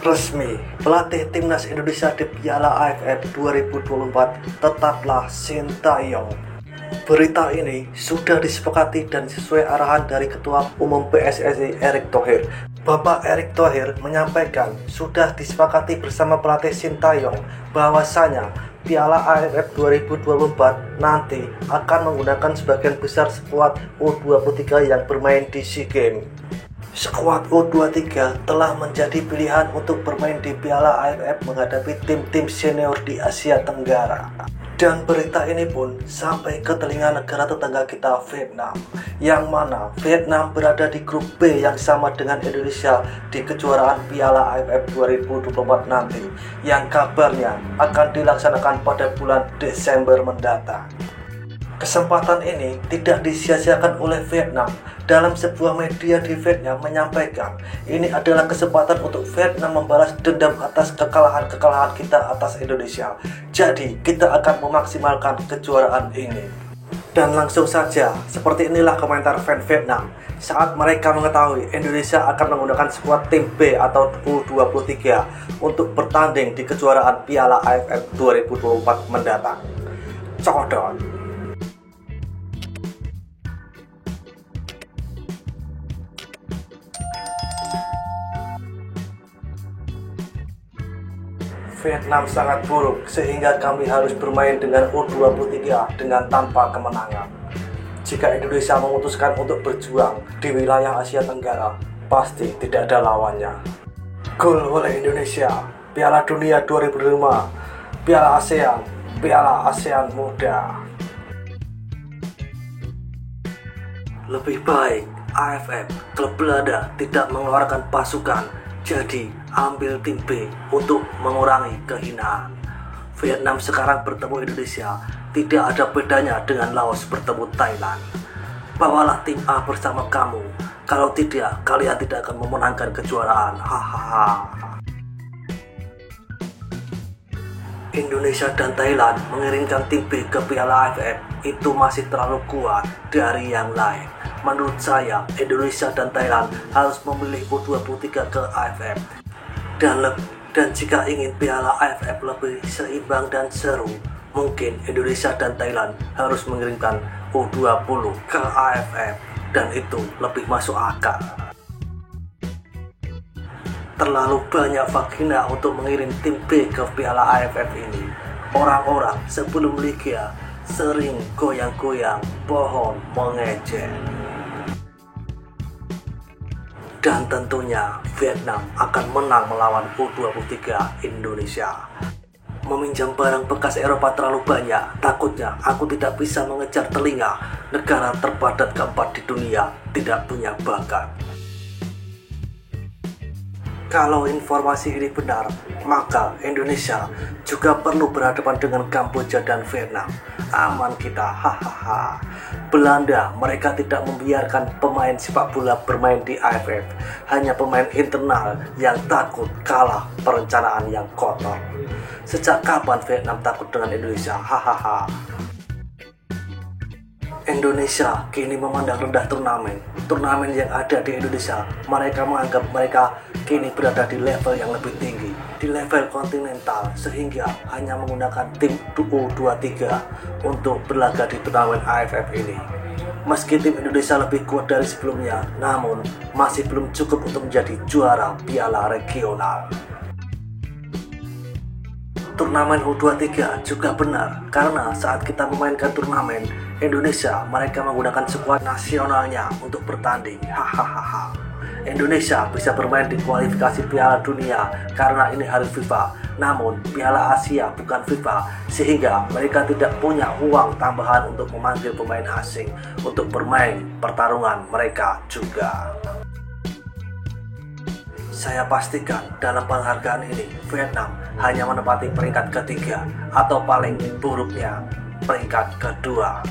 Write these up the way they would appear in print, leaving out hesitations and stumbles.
Resmi, pelatih timnas Indonesia di Piala AFF 2024 tetaplah Sintayong. Berita ini sudah disepakati dan sesuai arahan dari Ketua Umum PSSI Erick Thohir. Bapak Erick Thohir menyampaikan sudah disepakati bersama pelatih Sintayong bahwasanya Piala AFF 2024 nanti akan menggunakan sebagian besar skuad U23 yang bermain di SEA Games. Skuad U23 telah menjadi pilihan untuk bermain di Piala AFF menghadapi tim-tim senior di Asia Tenggara. Dan berita ini pun sampai ke telinga negara tetangga kita, Vietnam, yang mana Vietnam berada di grup B yang sama dengan Indonesia di kejuaraan Piala AFF 2024 nanti, yang kabarnya akan dilaksanakan pada bulan Desember mendatang. Kesempatan ini tidak disia-siakan oleh Vietnam. Dalam sebuah media di Vietnam menyampaikan, ini adalah kesempatan untuk Vietnam membalas dendam atas kekalahan kita atas Indonesia. Jadi, kita akan memaksimalkan kejuaraan ini. Dan langsung saja, seperti inilah komentar fan Vietnam saat mereka mengetahui Indonesia akan menggunakan skuad tim B atau U23 untuk bertanding di kejuaraan Piala AFF 2024 mendatang. Codot. Vietnam sangat buruk sehingga kami harus bermain dengan U23 dengan tanpa kemenangan. Jika Indonesia memutuskan untuk berjuang di wilayah Asia Tenggara, pasti tidak ada lawannya. Gol oleh Indonesia, Piala Dunia 2005, Piala ASEAN Muda. Lebih baik AFF klub Belanda tidak mengeluarkan pasukan, jadi ambil tim B untuk mengurangi kehinaan. Vietnam sekarang bertemu Indonesia tidak ada bedanya dengan Laos bertemu Thailand. Bawalah tim A bersama kamu, kalau tidak kalian tidak akan memenangkan kejuaraan. Hahaha. Indonesia dan Thailand mengirimkan tim B ke Piala AFF itu masih terlalu kuat dari yang lain. Menurut saya, Indonesia dan Thailand harus memilih U23 ke AFF. Dan jika ingin Piala AFF lebih seimbang dan seru, mungkin Indonesia dan Thailand harus mengirimkan U20 ke AFF, dan itu lebih masuk akal. Terlalu banyak vagina untuk mengirim tim B ke Piala AFF ini. Orang-orang sebelum liga sering goyang-goyang pohon mengejek. Dan tentunya Vietnam akan menang melawan U23 Indonesia. Meminjam barang bekas Eropa terlalu banyak, takutnya aku tidak bisa mengejar telinga. Negara terpadat keempat di dunia tidak punya bakat. Kalau informasi ini benar, maka Indonesia juga perlu berhadapan dengan Kamboja dan Vietnam. Aman kita, hahaha. Belanda, mereka tidak membiarkan pemain sepak bola bermain di AFF. Hanya pemain internal yang takut kalah, perencanaan yang kotor. Sejak kapan Vietnam takut dengan Indonesia? Hahaha. Indonesia kini memandang rendah turnamen yang ada di Indonesia. Mereka menganggap mereka kini berada di level yang lebih tinggi, di level kontinental, sehingga hanya menggunakan tim U23 untuk berlaga di turnamen AFF ini. Meski tim Indonesia lebih kuat dari sebelumnya, namun masih belum cukup untuk menjadi juara piala regional. Turnamen U23 juga benar, karena saat kita memainkan turnamen Indonesia, mereka menggunakan skuad nasionalnya untuk bertanding. Hahaha. Indonesia bisa bermain di kualifikasi Piala Dunia karena ini hari FIFA. Namun Piala Asia bukan FIFA, sehingga mereka tidak punya uang tambahan untuk memanggil pemain asing untuk bermain pertarungan mereka juga. Saya pastikan dalam penghargaan ini Vietnam hanya menempati peringkat ketiga atau paling buruknya peringkat kedua.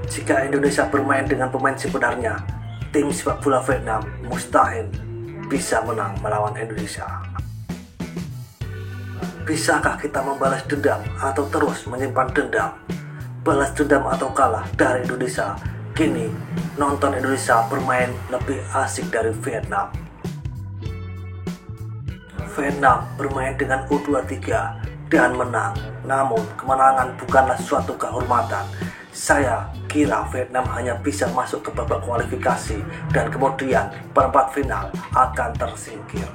Jika Indonesia bermain dengan pemain sebenarnya, tim sepak bola Vietnam mustahil bisa menang melawan Indonesia. Bisakah kita membalas dendam atau terus menyimpan dendam? Balas dendam atau kalah dari Indonesia? Kini nonton Indonesia bermain lebih asik dari Vietnam. Vietnam bermain dengan U23 dan menang. Namun kemenangan bukanlah suatu kehormatan. Saya kira Vietnam hanya bisa masuk ke babak kualifikasi dan kemudian perempat final akan tersingkir.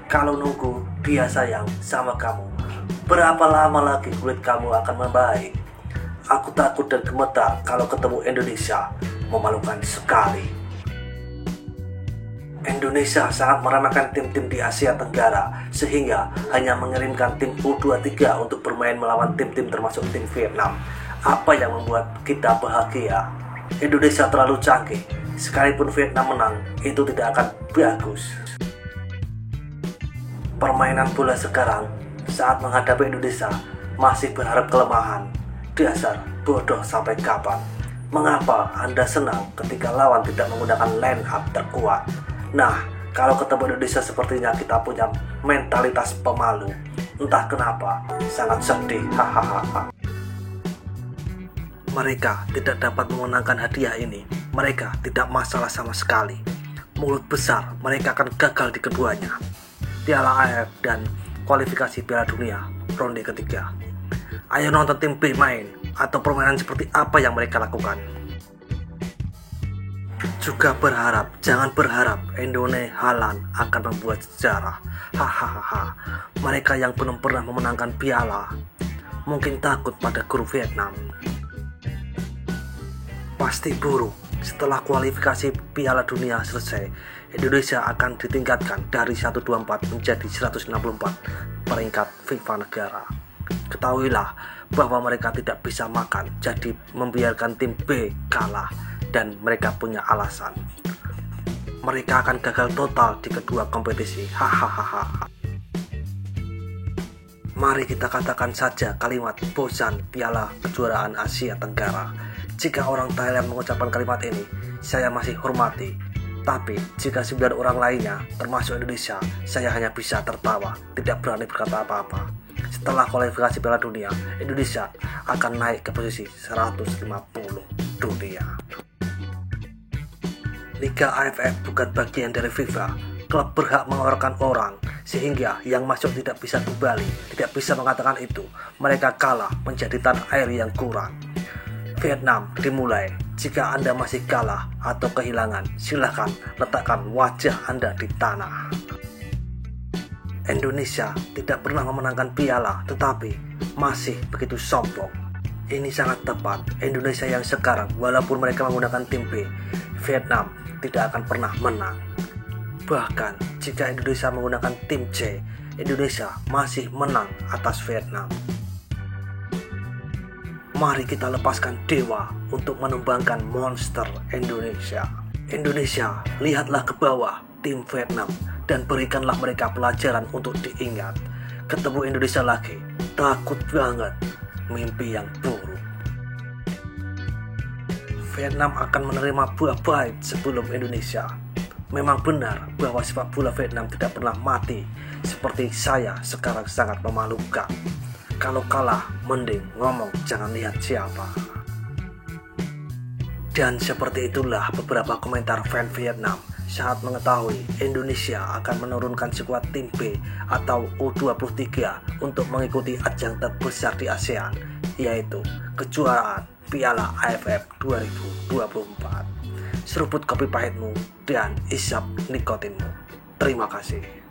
Kalau nunggu dia sayang sama kamu, berapa lama lagi kulit kamu akan membaik? Aku takut dan gemetar kalau ketemu Indonesia. Memalukan sekali. Indonesia sangat meremehkan tim-tim di Asia Tenggara sehingga hanya mengirimkan tim U23 untuk bermain melawan tim-tim termasuk tim Vietnam. Apa yang membuat kita bahagia? Indonesia terlalu canggih. Sekalipun Vietnam menang, itu tidak akan bagus. Permainan bola sekarang saat menghadapi Indonesia masih berharap kelemahan. Dasar bodoh sampai kapan? Mengapa Anda senang ketika lawan tidak menggunakan line up terkuat? Nah, kalau ketemu Indonesia sepertinya kita punya mentalitas pemalu. Entah kenapa, sangat sedih. Hahaha. Mereka tidak dapat memenangkan hadiah ini. Mereka tidak masalah sama sekali. Mulut besar, mereka akan gagal di keduanya. Piala AFF dan kualifikasi Piala Dunia ronde ketiga. Ayo nonton tim B main atau permainan seperti apa yang mereka lakukan. Juga jangan berharap Indonesia Haaland akan membuat sejarah. Hahaha. Mereka yang belum pernah memenangkan piala mungkin takut pada guru Vietnam. Pasti buruk. Setelah kualifikasi Piala Dunia selesai, Indonesia akan ditingkatkan dari 124 menjadi 164 peringkat FIFA negara. Ketahuilah bahwa mereka tidak bisa makan, jadi membiarkan tim B kalah dan mereka punya alasan. Mereka akan gagal total di kedua kompetisi. Hahaha. Mari kita katakan saja kalimat bosan Piala Kejuaraan Asia Tenggara. Jika orang Thailand mengucapkan kalimat ini, saya masih hormati. Tapi jika 9 orang lainnya, termasuk Indonesia, saya hanya bisa tertawa, tidak berani berkata apa-apa. Setelah kualifikasi Piala Dunia, Indonesia akan naik ke posisi 150 dunia. Liga AFF bukan bagian dari FIFA. Klub berhak mengeluarkan orang, sehingga yang masuk tidak bisa kembali, tidak bisa mengatakan itu. Mereka kalah menjadi tanah air yang kurang. Vietnam dimulai. Jika Anda masih kalah atau kehilangan, silahkan letakkan wajah Anda di tanah. Indonesia tidak pernah memenangkan piala, tetapi masih begitu sombong. Ini sangat tepat. Indonesia yang sekarang, walaupun mereka menggunakan tim B, Vietnam tidak akan pernah menang. Bahkan jika Indonesia menggunakan tim C, Indonesia masih menang atas Vietnam. Mari kita lepaskan dewa untuk menumbangkan monster Indonesia. Indonesia, lihatlah ke bawah tim Vietnam dan berikanlah mereka pelajaran untuk diingat. Ketemu Indonesia lagi, takut banget, mimpi yang buruk. Vietnam akan menerima buah pahit sebelum Indonesia. Memang benar bahwa sepak bola Vietnam tidak pernah mati. Seperti saya sekarang sangat memalukan. Kalau kalah, mending ngomong jangan lihat siapa. Dan seperti itulah beberapa komentar fan Vietnam saat mengetahui Indonesia akan menurunkan skuad tim B atau U23 untuk mengikuti ajang terbesar di ASEAN, yaitu kejuaraan Piala AFF 2024. Seruput kopi pahitmu dan isap nikotinmu. Terima kasih.